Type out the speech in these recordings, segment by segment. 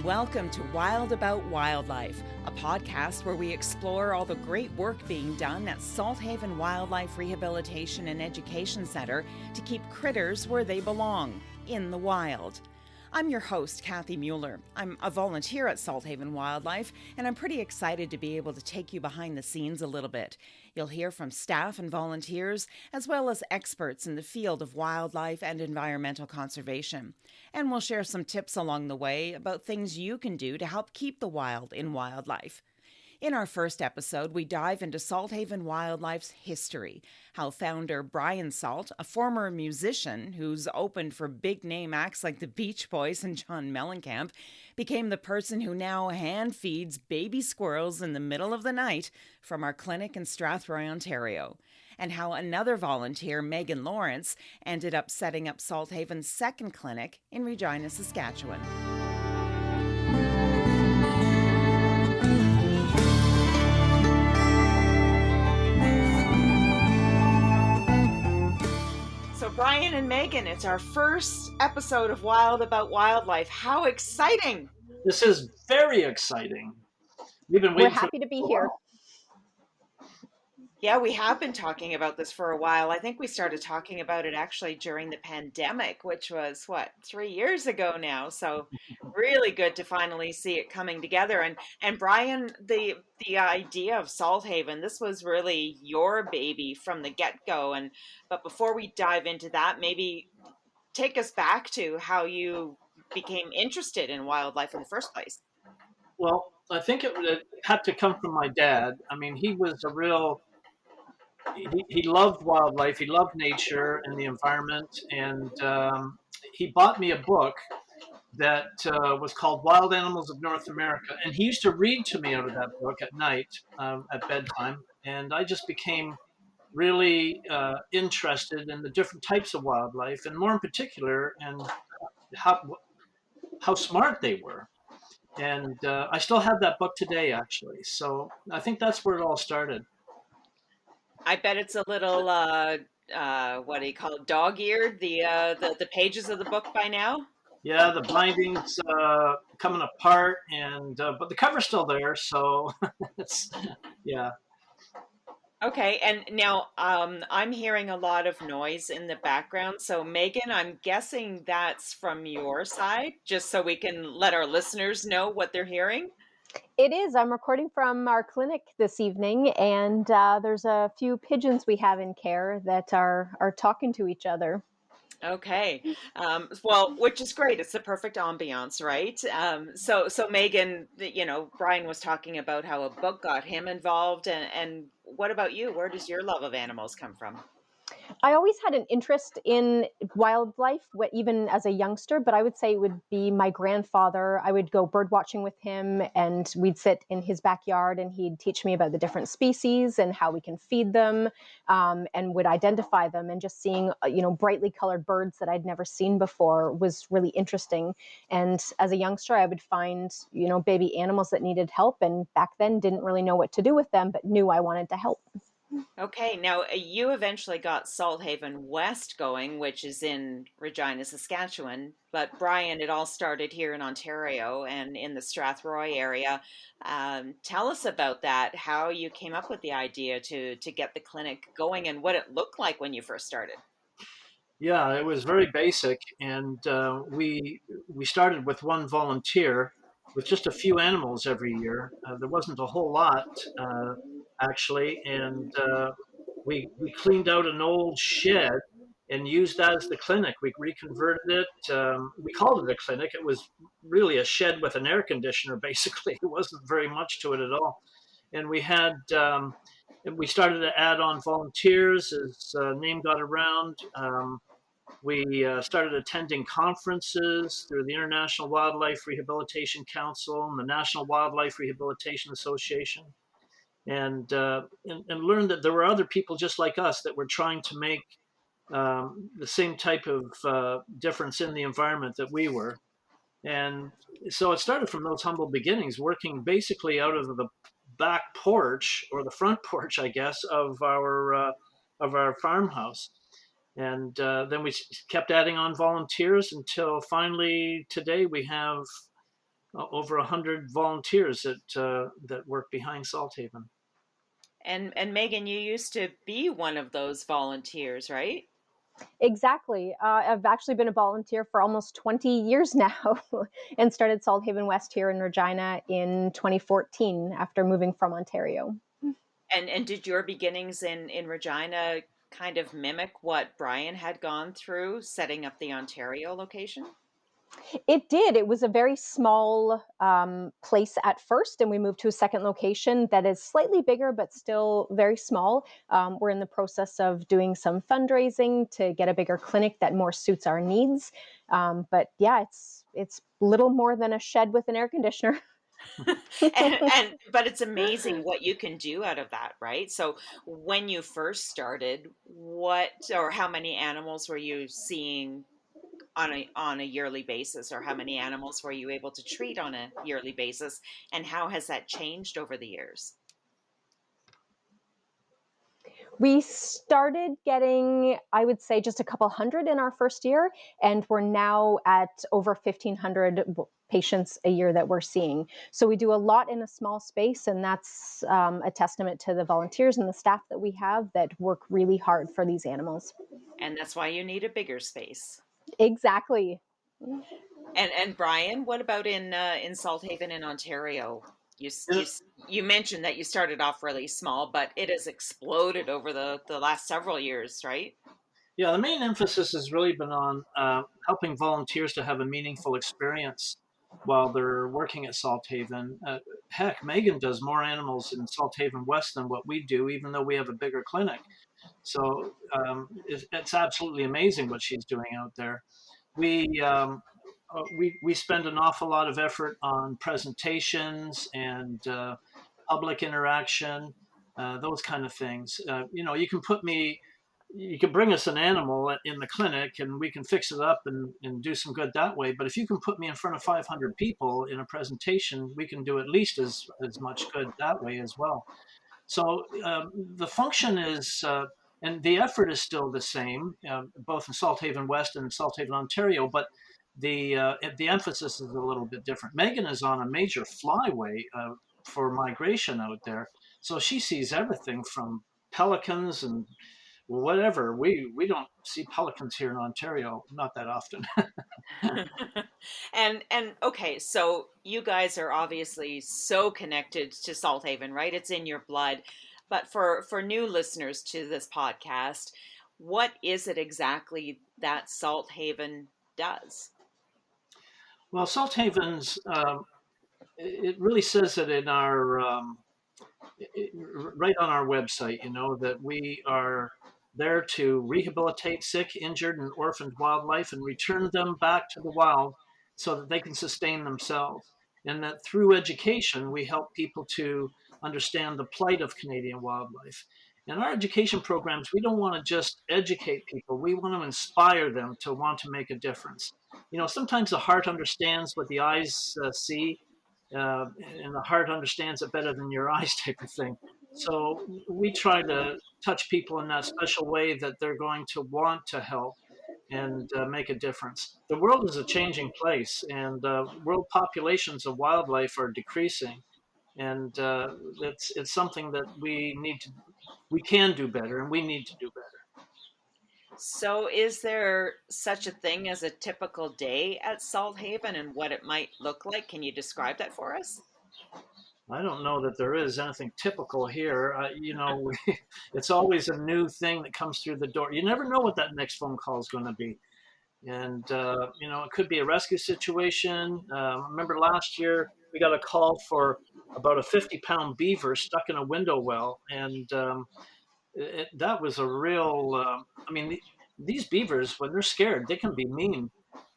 Welcome to Wild About Wildlife, a podcast where we explore all the great work being done at Salthaven Wildlife Rehabilitation and Education Center to keep critters where they belong, in the wild. I'm your host, Kathy Mueller. I'm a volunteer at Salthaven Wildlife, and I'm pretty excited to be able to take you behind the scenes a little bit. You'll hear from staff and volunteers, as well as experts in the field of wildlife and environmental conservation. And we'll share some tips along the way about things you can do to help keep the wild in wildlife. In our first episode, we dive into Salthaven Wildlife's history, how founder Brian Salt, a former musician who's opened for big-name acts like the Beach Boys and John Mellencamp, became the person who now hand-feeds baby squirrels in the middle of the night from our clinic in Strathroy, Ontario, and how another volunteer, Megan Lawrence, ended up setting up Salthaven's second clinic in Regina, Saskatchewan. So Brian and Megan, it's our first episode of Wild About Wildlife. How exciting! This is very exciting. We're happy to be here. Yeah, we have been talking about this for a while. I think we started talking about it actually during the pandemic, which was, 3 years ago now. So really good to finally see it coming together. And Brian, the idea of Salthaven, this was really your baby from the get-go. But before we dive into that, maybe take us back to how you became interested in wildlife in the first place. Well, I think it had to come from my dad. I mean, he was a real... He loved wildlife, he loved nature and the environment, and he bought me a book that was called Wild Animals of North America, and he used to read to me out of that book at night at bedtime, and I just became really interested in the different types of wildlife, and more in particular, and how smart they were. And I still have that book today, actually, so I think that's where it all started. I bet it's a little, what do you call it, dog-eared, the pages of the book by now? Yeah, the binding's coming apart, and but the cover's still there, so it's, yeah. Okay, and now I'm hearing a lot of noise in the background. So Megan, I'm guessing that's from your side, just so we can let our listeners know what they're hearing. It is. I'm recording from our clinic this evening, and there's a few pigeons we have in care that are talking to each other. Okay. Well, which is great. It's the perfect ambiance, right? So Megan, Brian was talking about how a book got him involved, and what about you? Where does your love of animals come from? I always had an interest in wildlife, even as a youngster, but I would say it would be my grandfather. I would go bird watching with him, and we'd sit in his backyard, and he'd teach me about the different species and how we can feed them, and would identify them. And just seeing, brightly colored birds that I'd never seen before was really interesting. And as a youngster, I would find, baby animals that needed help, and back then didn't really know what to do with them, but knew I wanted to help. Okay, now you eventually got Salthaven West going, which is in Regina, Saskatchewan. But Brian, it all started here in Ontario and in the Strathroy area. Tell us about that, how you came up with the idea to get the clinic going and what it looked like when you first started. Yeah, it was very basic, and we started with one volunteer with just a few animals every year. There wasn't a whole lot, actually, and we cleaned out an old shed and used that as the clinic. We reconverted it. We called it a clinic. It was really a shed with an air conditioner, basically. It wasn't very much to it at all. And we we started to add on volunteers as name got around. We started attending conferences through the International Wildlife Rehabilitation Council and the National Wildlife Rehabilitation Association, and learned that there were other people just like us that were trying to make the same type of difference in the environment that we were. And so it started from those humble beginnings, working basically out of the back porch, or the front porch, I guess, of our farmhouse. And then we kept adding on volunteers until finally today we have over 100 volunteers that work behind Salthaven. And Megan, you used to be one of those volunteers, right? Exactly. I've actually been a volunteer for almost 20 years now and started Salthaven West here in Regina in 2014 after moving from Ontario. And did your beginnings in Regina kind of mimic what Brian had gone through setting up the Ontario location? It did. It was a very small place at first, and we moved to a second location that is slightly bigger, but still very small. We're in the process of doing some fundraising to get a bigger clinic that more suits our needs. But yeah, it's little more than a shed with an air conditioner. And but it's amazing what you can do out of that, right? So when you first started, what or how many animals were you seeing on a yearly basis, or how many animals were you able to treat on a yearly basis, and how has that changed over the years? We started getting, I would say, just a couple hundred in our first year, and we're now at over 1,500 patients a year that we're seeing. So we do a lot in a small space, and that's a testament to the volunteers and the staff that we have that work really hard for these animals. And that's why you need a bigger space. Exactly. And Brian, what about in Salthaven in Ontario? You s- you Yeah, s- you mentioned that you started off really small, but it has exploded over the last several years, right? yeah, the main emphasis has really been on helping volunteers to have a meaningful experience while they're working at Salthaven. Heck, Megan does more animals in Salthaven West than what we do, even though we have a bigger clinic. So it's absolutely amazing what she's doing out there. We we spend an awful lot of effort on presentations and public interaction, those kind of things. You can you can bring us an animal in the clinic and we can fix it up and do some good that way. But if you can put me in front of 500 people in a presentation, we can do at least as much good that way as well. So the function is, and the effort is still the same, both in Salthaven West and Salthaven, Ontario, but the emphasis is a little bit different. Megan is on a major flyway for migration out there, so she sees everything from pelicans and whatever. We don't see pelicans here in Ontario, not that often. And okay, so you guys are obviously so connected to Salthaven, right? It's in your blood. But for new listeners to this podcast, what is it exactly that Salthaven does? Well, Salthaven's it really says it in our right on our website, that we are there to rehabilitate sick, injured, and orphaned wildlife and return them back to the wild so that they can sustain themselves. And that through education, we help people to understand the plight of Canadian wildlife. In our education programs, we don't want to just educate people, we want to inspire them to want to make a difference. Sometimes the heart understands what the eyes see, and the heart understands it better than your eyes, type of thing. So we try to touch people in that special way that they're going to want to help and make a difference. The world is a changing place, and world populations of wildlife are decreasing, and it's something that we can do better, and we need to do better. So, is there such a thing as a typical day at Salthaven and what it might look like? Can you describe that for us? I don't know that there is anything typical here. It's always a new thing that comes through the door. You never know what that next phone call is going to be. And, it could be a rescue situation. Remember last year, we got a call for about a 50-pound beaver stuck in a window well. And that was a real, I mean, these beavers, when they're scared, they can be mean.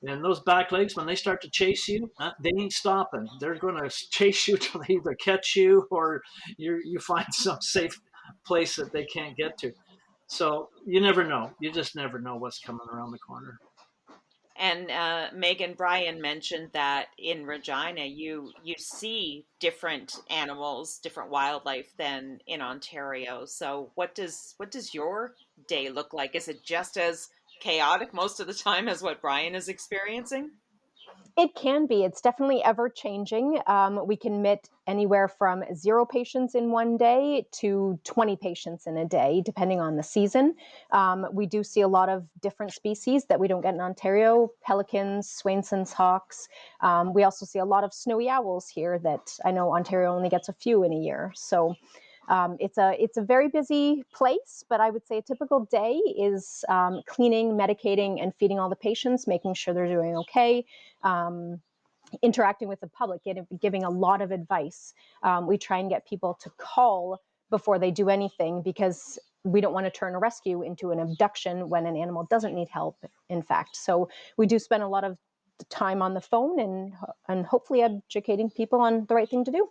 And those back legs, when they start to chase you, they ain't stopping. They're going to chase you till they either catch you or you find some safe place that they can't get to. So you never know. You just never know what's coming around the corner. And Megan, Brian mentioned that in Regina, you see different animals, different wildlife than in Ontario. So, what does your day look like? Is it just as chaotic most of the time as what Brian is experiencing? It can be. It's definitely ever changing. We can admit anywhere from 0 patients in one day to 20 patients in a day, depending on the season. We do see a lot of different species that we don't get in Ontario: pelicans, Swainson's hawks. We also see a lot of snowy owls here that I know Ontario only gets a few in a year. So it's a very busy place, but I would say a typical day is cleaning, medicating, and feeding all the patients, making sure they're doing okay. Um, Interacting with the public, giving a lot of advice. We try and get people to call before they do anything, because we don't want to turn a rescue into an abduction when an animal doesn't need help, in fact. So we do spend a lot of time on the phone and hopefully educating people on the right thing to do.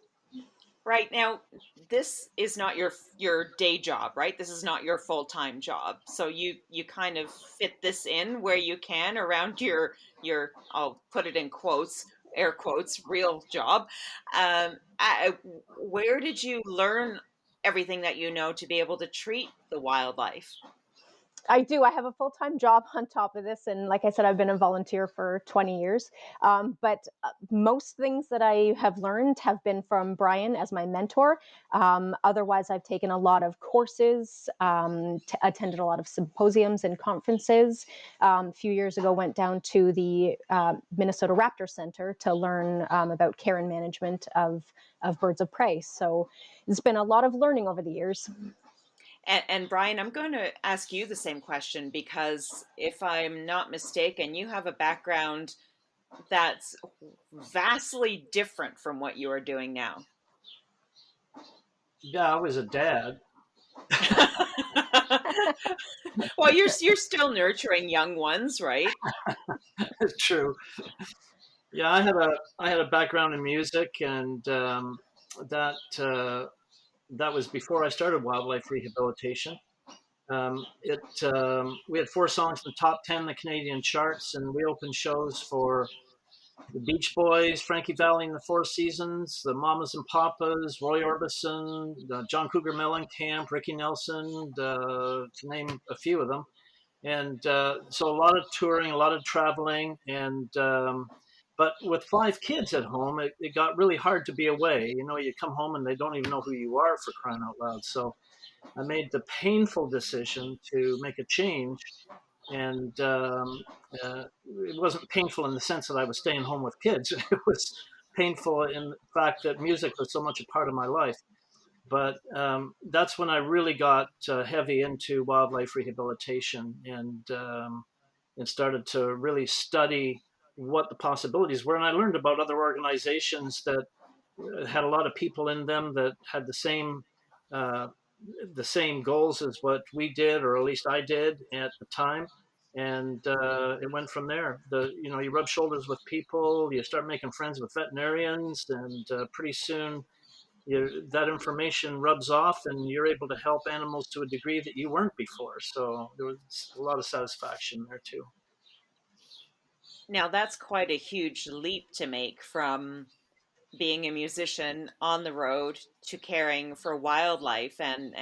Right now, this is not your day job, right? This is not your full-time job. So you kind of fit this in where you can around your I'll put it in quotes, air quotes, real job. Where did you learn everything that you know to be able to treat the wildlife? I do. I have a full time job on top of this. And like I said, I've been a volunteer for 20 years. But most things that I have learned have been from Brian as my mentor. Otherwise, I've taken a lot of courses, attended a lot of symposiums and conferences. A few years ago, went down to the Minnesota Raptor Center to learn about care and management of birds of prey. So it's been a lot of learning over the years. And Brian, I'm going to ask you the same question because if I'm not mistaken, you have a background that's vastly different from what you are doing now. Yeah, I was a dad. Well, you're still nurturing young ones, right? It's true. Yeah, I had a background in music, and that that was before I started wildlife rehabilitation. We had 4 songs in the top 10 in the Canadian charts, and we opened shows for the Beach Boys, Frankie Valli and the Four Seasons, the Mamas and Papas, Roy Orbison, John Cougar Mellencamp, Ricky Nelson, to name a few of them. And so a lot of touring, a lot of traveling, and but with 5 kids at home, it got really hard to be away. You know, you come home and they don't even know who you are, for crying out loud. So I made the painful decision to make a change, and it wasn't painful in the sense that I was staying home with kids. It was painful in the fact that music was so much a part of my life. But that's when I really got heavy into wildlife rehabilitation, and started to really study what the possibilities were. And I learned about other organizations that had a lot of people in them that had uh, the same goals as what we did, or at least I did at the time. And it went from there. You rub shoulders with people, you start making friends with veterinarians, and pretty soon that information rubs off, and you're able to help animals to a degree that you weren't before. So there was a lot of satisfaction there too. Now that's quite a huge leap to make from being a musician on the road to caring for wildlife and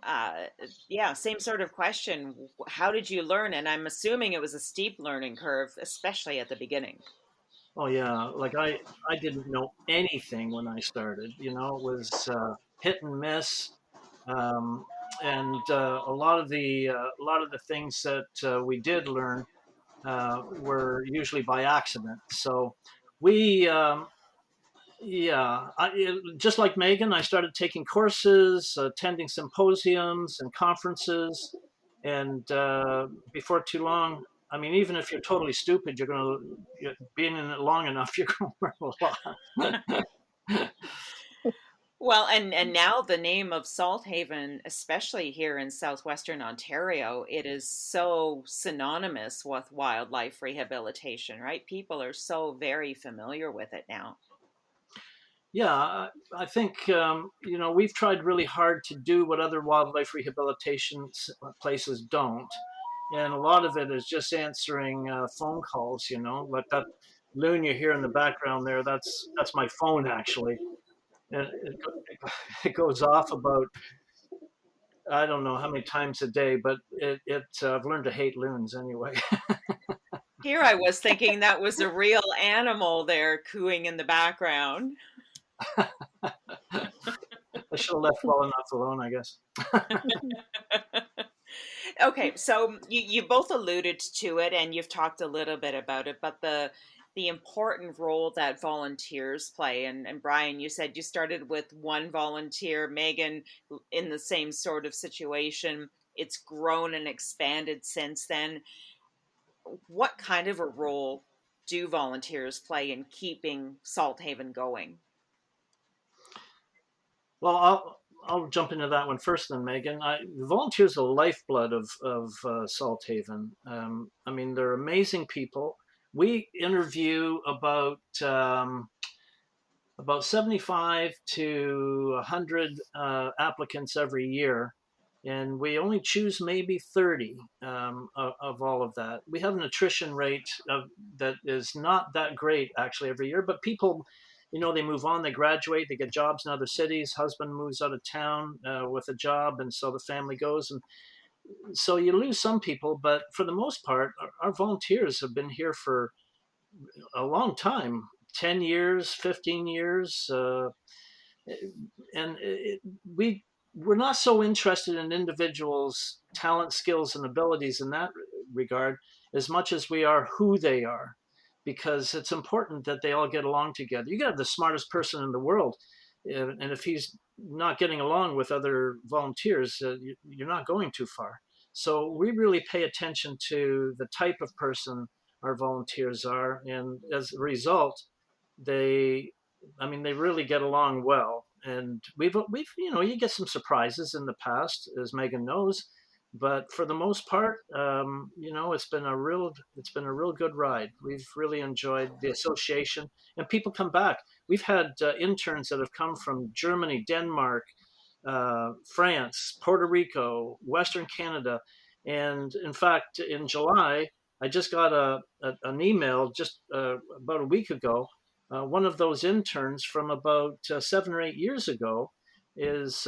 uh, yeah, same sort of question. How did you learn? And I'm assuming it was a steep learning curve, especially at the beginning. Oh yeah, like I didn't know anything when I started. You know, it was hit and miss, um, and a lot of the things that we did learn were usually by accident. So we yeah, just like Megan, I started taking courses, attending symposiums and conferences, and before too long, I mean, even if you're totally stupid, being in it long enough, you're going to learn a lot. Well, and now the name of Salthaven, especially here in southwestern Ontario, it is so synonymous with wildlife rehabilitation, right? People are so very familiar with it now. Yeah, I think we've tried really hard to do what other wildlife rehabilitation places don't, and a lot of it is just answering phone calls. You know, like that loon you hear in the background there. That's my phone actually, and it goes off about, I don't know how many times a day, but I've learned to hate loons anyway. Here I was thinking that was a real animal there cooing in the background. I should have left well enough alone, I guess. Okay, so you both alluded to it and you've talked a little bit about it, but the important role that volunteers play, and Brian, you said you started with one volunteer, Megan in the same sort of situation. It's grown and expanded since then. What kind of a role do volunteers play in keeping Salthaven going? Well, I'll jump into that one first, then, Megan. Volunteers are the lifeblood of Salthaven. I mean, they're amazing people. We interview about 75 to 100 applicants every year, and we only choose maybe 30 of all of that. We have an attrition rate that is not that great actually every year, but people, they move on, they graduate, they get jobs in other cities, husband moves out of town with a job, and so the family goes. And so you lose some people, but for the most part, our volunteers have been here for a long time, 10 years, 15 years. And we're not so interested in individuals' talent, skills, and abilities in that regard as much as we are who they are, because it's important that they all get along together. You got to have the smartest person in the world, and if he's not getting along with other volunteers, you're not going too far. So we really pay attention to the type of person our volunteers are, and as a result, they they really get along well. And we've you get some surprises in the past, as Megan knows, but for the most part, it's been a real good ride. We've really enjoyed the association, and people come back. We've had interns that have come from Germany, Denmark, France, Puerto Rico, Western Canada, and in fact, in July, I just got an email just about a week ago. One of those interns from about 7 or 8 years ago is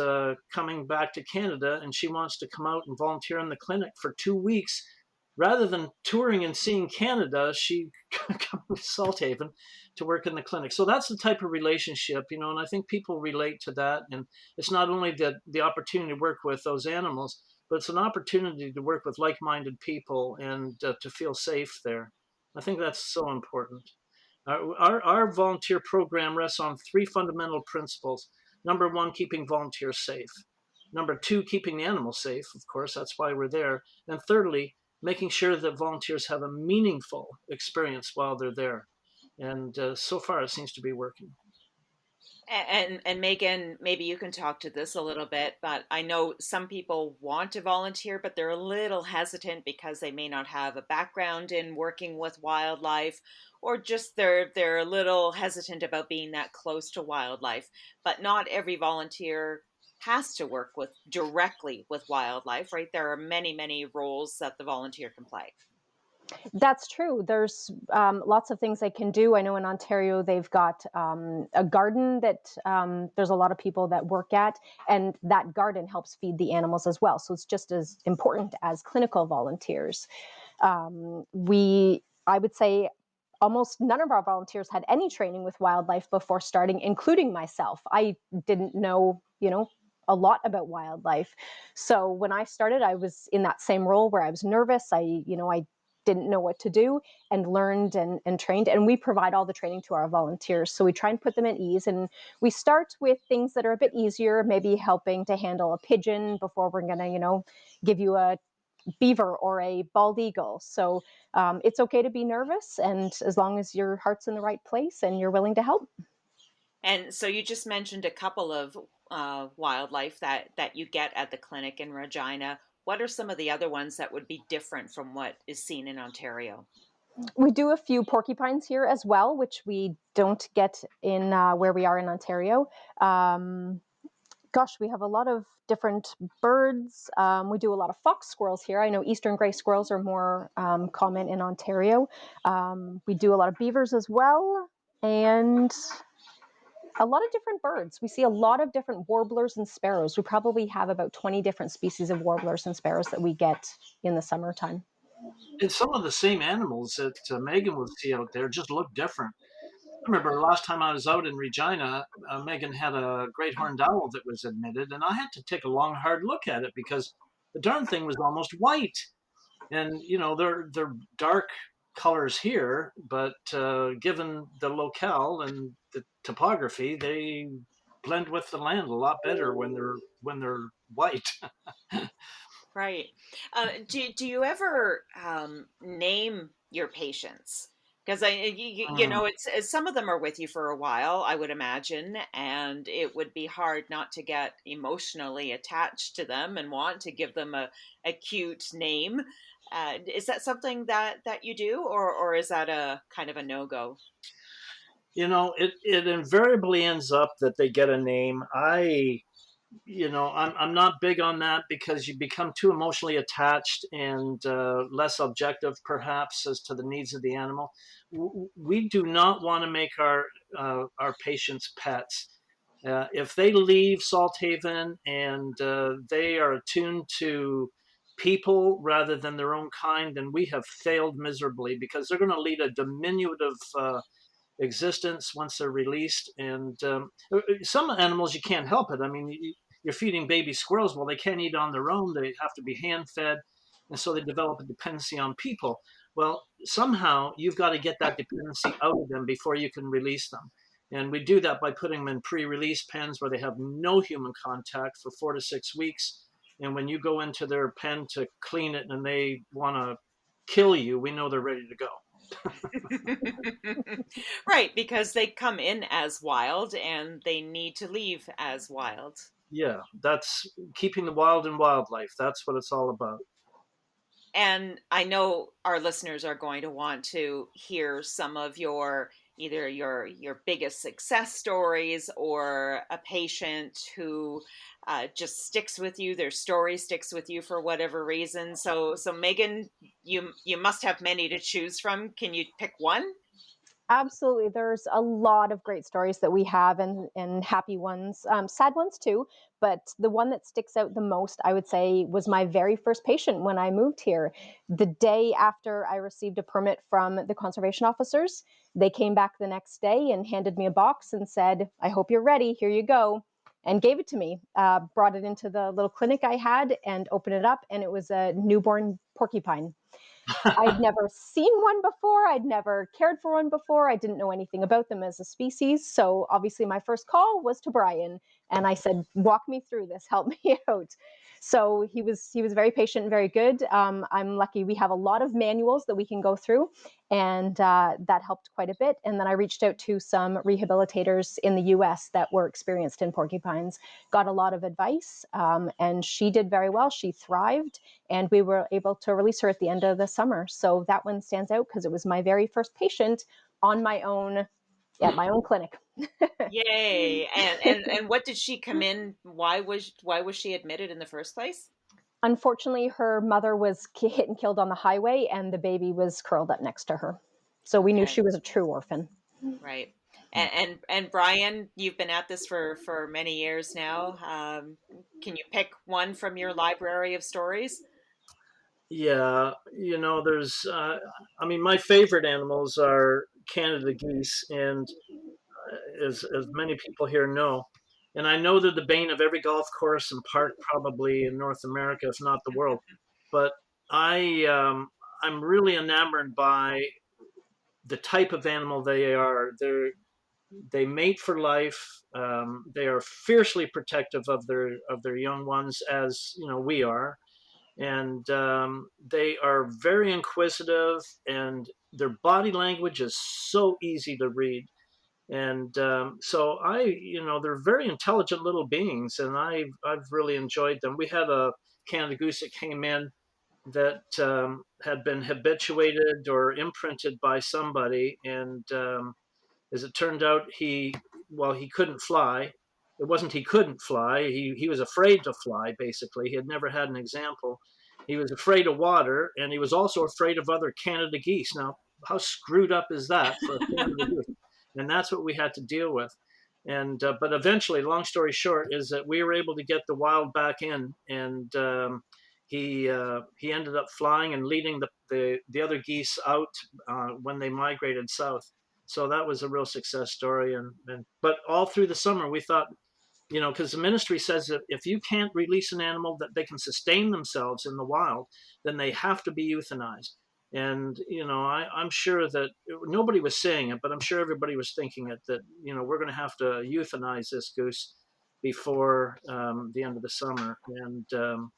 coming back to Canada, and she wants to come out and volunteer in the clinic for 2 weeks. Rather than touring and seeing Canada, she comes to Salthaven to work in the clinic. So that's the type of relationship, and I think people relate to that. And it's not only the opportunity to work with those animals, but it's an opportunity to work with like-minded people and to feel safe there. I think that's so important. Our volunteer program rests on three fundamental principles. Number one, keeping volunteers safe. Number two, keeping the animals safe. Of course, that's why we're there. And thirdly, making sure that volunteers have a meaningful experience while they're there. And so far, it seems to be working. And Megan, maybe you can talk to this a little bit, but I know some people want to volunteer, but they're a little hesitant because they may not have a background in working with wildlife, or just they're a little hesitant about being that close to wildlife. But not every volunteer has to work with directly with wildlife, right? There are many roles that the volunteer can play. That's true. There's lots of things they can do. I know in Ontario they've got a garden that there's a lot of people that work at, and that garden helps feed the animals as well. So it's just as important as clinical volunteers. I would say, almost none of our volunteers had any training with wildlife before starting, including myself. I didn't know, a lot about wildlife. So when I started, I was in that same role where I was nervous. I didn't know what to do, and learned and trained. And we provide all the training to our volunteers. So we try and put them at ease. And we start with things that are a bit easier, maybe helping to handle a pigeon before we're going to, give you a beaver or a bald eagle. So it's okay to be nervous, and as long as your heart's in the right place and you're willing to help. And so you just mentioned a couple of wildlife that you get at the clinic in Regina. What are some of the other ones that would be different from what is seen in Ontario? We do a few porcupines here as well, which we don't get in where we are in Ontario. We have a lot of different birds. We do a lot of fox squirrels here. I know eastern gray squirrels are more common in Ontario. We do a lot of beavers as well, and a lot of different birds. We see a lot of different warblers and sparrows. We probably have about 20 different species of warblers and sparrows that we get in the summertime. And some of the same animals that Megan would see out there just look different. I remember the last time I was out in Regina, Megan had a great horned owl that was admitted, and I had to take a long, hard look at it because the darn thing was almost white. And they're dark colors here, but given the locale and the topography, they blend with the land a lot better when they're white. Right. Do you ever name your patients? Because Mm. it's some of them are with you for a while, I would imagine, and it would be hard not to get emotionally attached to them and want to give them a cute name. Is that something that you do, or is that a kind of a no-go? It invariably ends up that they get a name. I'm not big on that because you become too emotionally attached and less objective, perhaps, as to the needs of the animal. We do not want to make our patients pets. If they leave Salthaven and they are attuned to people rather than their own kind, then we have failed miserably because they're going to lead a diminutive existence once they're released. And some animals, you can't help it. I mean, you're feeding baby squirrels. Well, they can't eat on their own. They have to be hand fed. And so they develop a dependency on people. Well, somehow you've got to get that dependency out of them before you can release them. And we do that by putting them in pre-release pens where they have no human contact for 4 to 6 weeks. And when you go into their pen to clean it and they want to kill you, we know they're ready to go. Right, because they come in as wild and they need to leave as wild. Yeah, that's keeping the wild in wildlife. That's what it's all about. And I know our listeners are going to want to hear some of your either your biggest success stories or a patient who just sticks with you. Their story sticks with you for whatever reason. So Megan, you must have many to choose from. Can you pick one? Absolutely. There's a lot of great stories that we have, and happy ones, sad ones too. But the one that sticks out the most, I would say, was my very first patient when I moved here. The day after I received a permit from the conservation officers, they came back the next day and handed me a box and said, "I hope you're ready. Here you go." And gave it to me, brought it into the little clinic I had and opened it up. And it was a newborn porcupine. I'd never seen one before. I'd never cared for one before. I didn't know anything about them as a species. So obviously my first call was to Brian, and I said, "Walk me through this, help me out." So he was very patient and very good. I'm lucky we have a lot of manuals that we can go through, and that helped quite a bit. And then I reached out to some rehabilitators in the US that were experienced in porcupines, got a lot of advice, and she did very well. She thrived, and we were able to release her at the end of the summer. So that one stands out because it was my very first patient on my own at my own clinic. Yay! And what did she come in? Why was she admitted in the first place? Unfortunately, her mother was hit and killed on the highway, and the baby was curled up next to her. So we knew Okay, she was a true orphan. right. And Brian, you've been at this for many years now. Can you pick one from your library of stories? Yeah, there's, I mean, my favorite animals are Canada geese, and as many people here know, and I know they're the bane of every golf course and park probably in North America, if not the world. But I'm really enamored by the type of animal they are. They mate for life. They are fiercely protective of their young ones, as we are, and they are very inquisitive, and their body language is so easy to read. And so they're very intelligent little beings, and I've really enjoyed them. We had a Canada goose that came in that had been habituated or imprinted by somebody, and as it turned out, he couldn't fly. It wasn't he couldn't fly. He was afraid to fly. Basically, he had never had an example. He was afraid of water, and he was also afraid of other Canada geese. Now, how screwed up is that for a Canada goose? And that's what we had to deal with. And but eventually, long story short, is that we were able to get the wild back in, and he ended up flying and leading the other geese out when they migrated south. So that was a real success story. And but all through the summer, we thought, because the ministry says that if you can't release an animal that they can sustain themselves in the wild, then they have to be euthanized. And I'm sure that nobody was saying it, but I'm sure everybody was thinking it, that we're going to have to euthanize this goose before the end of the summer. And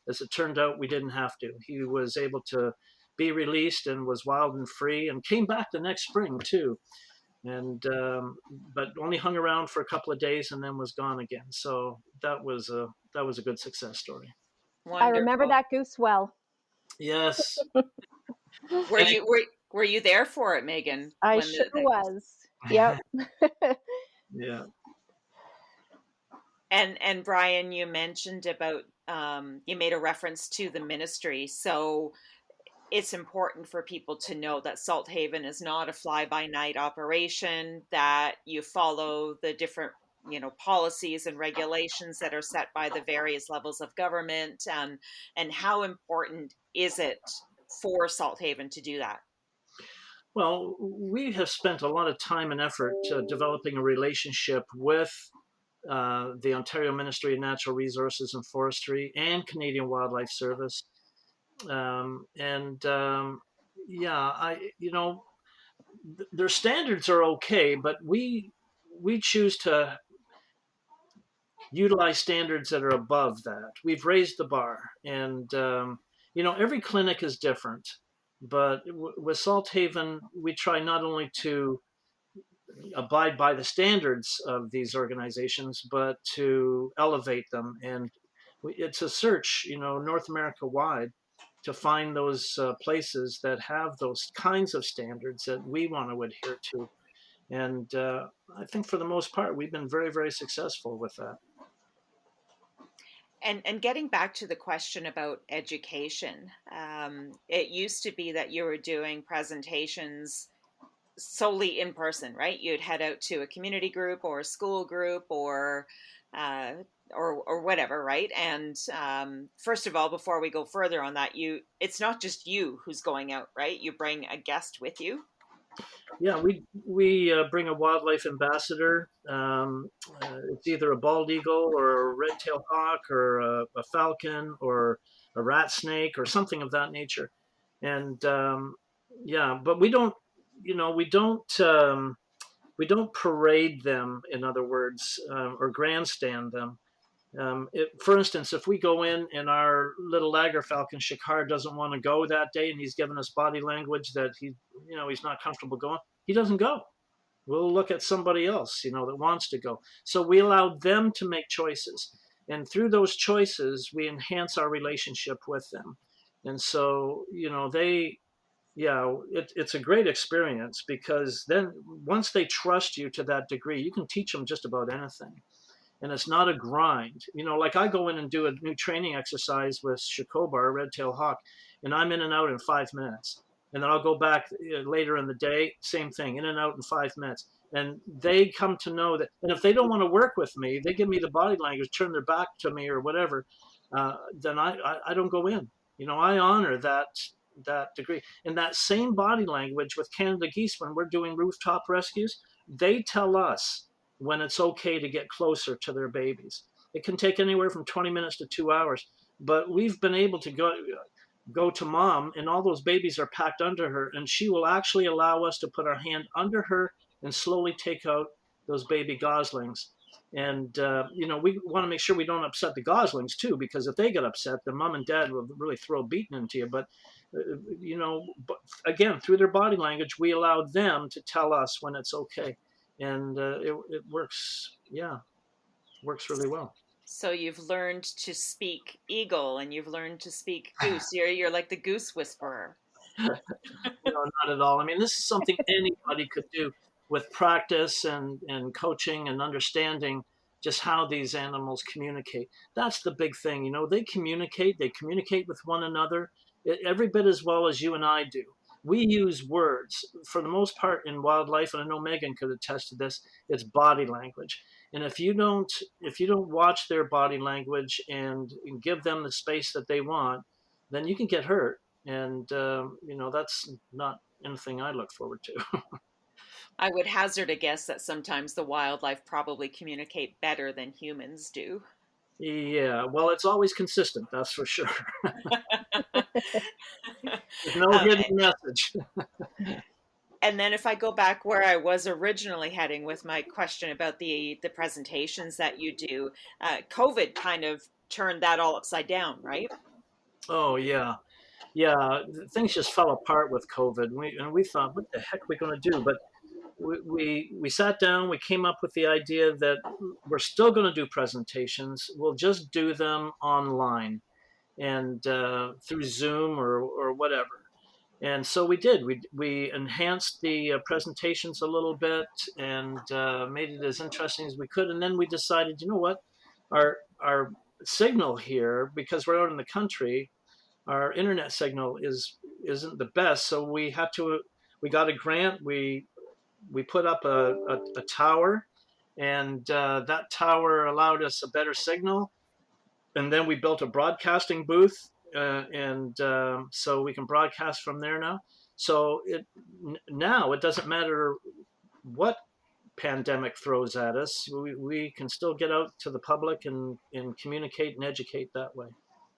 as it turned out, we didn't have to. He was able to be released and was wild and free, and came back the next spring too. And but only hung around for a couple of days and then was gone again. So that was a good success story. I remember Wonderful. that goose well. Yes. Were And you were you there for it, Megan? I When sure the was. Yep. yeah. and Brian, you mentioned about you made a reference to the ministry. So it's important for people to know that Salthaven is not a fly-by-night operation, that you follow the different policies and regulations that are set by the various levels of government. And how important is it for Salthaven to do that? Well, we have spent a lot of time and effort developing a relationship with the Ontario Ministry of Natural Resources and Forestry and Canadian Wildlife Service. And yeah, their standards are okay, but we choose to utilize standards that are above that. We've raised the bar, and every clinic is different, but with Salthaven, we try not only to abide by the standards of these organizations, but to elevate them. And it's a search, North America wide, to find those places that have those kinds of standards that we want to adhere to. And I think for the most part, we've been very, very successful with that. And getting back to the question about education, it used to be that you were doing presentations solely in person, right? You'd head out to a community group or a school group uh, or whatever, right? And first of all, before we go further on that, it's not just you who's going out, right? You bring a guest with you. Yeah, we bring a wildlife ambassador. It's either a bald eagle or a red-tailed hawk or a falcon or a rat snake or something of that nature. And yeah, but we don't parade them, in other words, or grandstand them. For instance, if we go in and our little lager falcon Shakar doesn't want to go that day, and he's given us body language that he's not comfortable going, he doesn't go. We'll look at somebody else, that wants to go. So we allow them to make choices, and through those choices, we enhance our relationship with them. And so, it's a great experience, because then once they trust you to that degree, you can teach them just about anything. And it's not a grind. Like I go in and do a new training exercise with Shakobar, red-tailed hawk, and I'm in and out in 5 minutes. And then I'll go back later in the day, same thing, in and out in 5 minutes. And they come to know that. And if they don't want to work with me, they give me the body language, turn their back to me or whatever, then I don't go in. I honor that degree. And that same body language with Canada geese, when we're doing rooftop rescues, they tell us when it's okay to get closer to their babies. It can take anywhere from 20 minutes to 2 hours, but we've been able to go to mom, and all those babies are packed under her, and she will actually allow us to put our hand under her and slowly take out those baby goslings. And we want to make sure we don't upset the goslings too, because if they get upset, then mom and dad will really throw a beating into you. But but again, through their body language, we allow them to tell us when it's okay. And it works. Yeah, works really well. So you've learned to speak eagle and you've learned to speak goose. You're like the goose whisperer. Not at all. I mean, this is something anybody could do with practice and coaching and understanding just how these animals communicate. That's the big thing. They communicate with one another every bit as well as you and I do. We use words for the most part in wildlife, and I know Megan could attest to this. It's body language, and if you don't watch their body language and give them the space that they want, then you can get hurt. And, that's not anything I look forward to. I would hazard a guess that sometimes the wildlife probably communicate better than humans do. Yeah, well, it's always consistent, that's for sure. There's no um, hidden message. and then if I go back where I was originally heading with my question about the presentations that you do, COVID kind of turned that all upside down, right? Oh, yeah. Yeah, things just fell apart with COVID. We thought, what the heck are we going to do? But we sat down, we came up with the idea that we're still going to do presentations. We'll just do them online and through Zoom or whatever. And so we did. We enhanced the presentations a little bit and made it as interesting as we could. And then we decided, you know what, our signal here, because we're out in the country, our internet signal isn't the best. So we got a grant. We put up a tower, and that tower allowed us a better signal. And then we built a broadcasting booth, and so we can broadcast from there now. So now it doesn't matter what pandemic throws at us. We can still get out to the public and communicate and educate that way.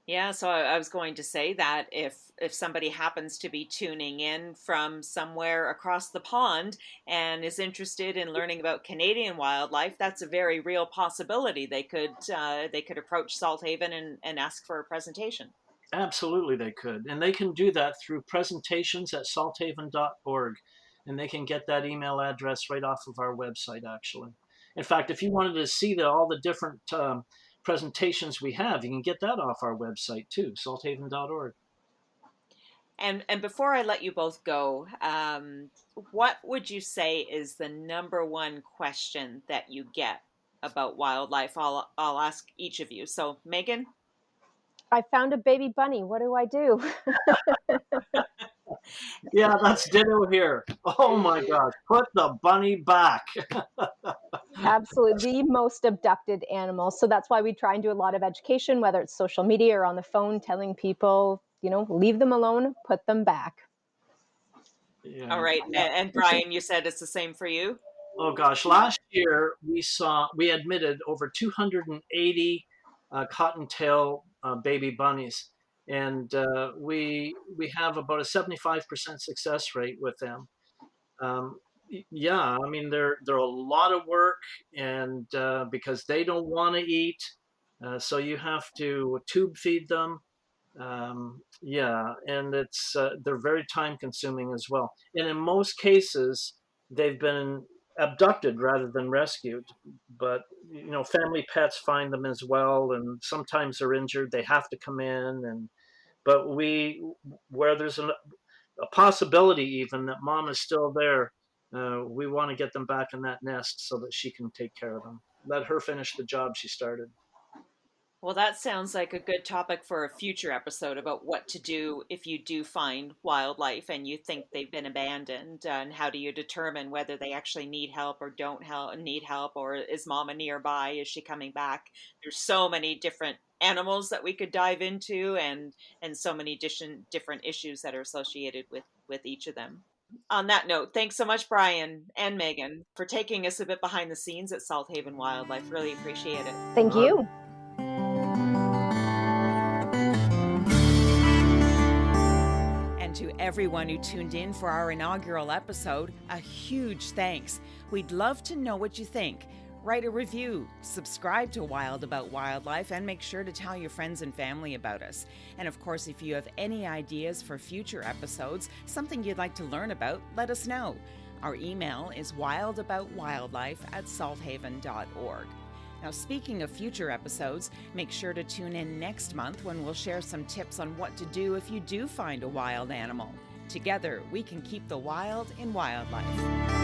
Yeah, so I was going to say that if somebody happens to be tuning in from somewhere across the pond and is interested in learning about Canadian wildlife, that's a very real possibility. They could approach Salthaven and ask for a presentation. Absolutely, they could. And they can do that through presentations@salthaven.org. And they can get that email address right off of our website, actually. In fact, if you wanted to see all the different presentations we have, you can get that off our website too, salthaven.org. And before I let you both go, what would you say is the number one question that you get about wildlife? I'll ask each of you. So, Megan? I found a baby bunny. What do I do? Yeah, that's ditto here. Oh my gosh, put the bunny back. Absolutely, the most abducted animal. So that's why we try and do a lot of education, whether it's social media or on the phone, telling people, leave them alone, put them back. Yeah. All right. And Brian, you said it's the same for you? Oh gosh, last year we admitted over 280 cottontail baby bunnies, and we have about a 75% success rate with them. Yeah, I mean they're a lot of work, and because they don't want to eat, so you have to tube feed them. Yeah, and they're very time consuming as well. And in most cases, they've been abducted rather than rescued. But family pets find them as well, and sometimes they're injured. They have to come in, but where there's a possibility even that mom is still there, we want to get them back in that nest so that she can take care of them. Let her finish the job she started. Well, that sounds like a good topic for a future episode about what to do if you do find wildlife and you think they've been abandoned, and how do you determine whether they actually need help or don't need help, or is mama nearby? Is she coming back? There's so many different animals that we could dive into, and so many different issues that are associated with each of them. On that note, thanks so much, Brian and Megan, for taking us a bit behind the scenes at Salthaven Wildlife. Really appreciate it. Thank you. And to everyone who tuned in for our inaugural episode, a huge thanks. We'd love to know what you think. Write a review, subscribe to Wild About Wildlife, and make sure to tell your friends and family about us. And of course, if you have any ideas for future episodes, something you'd like to learn about, let us know. Our email is wildaboutwildlife@salthaven.org. Now, speaking of future episodes, make sure to tune in next month when we'll share some tips on what to do if you do find a wild animal. Together, we can keep the wild in wildlife.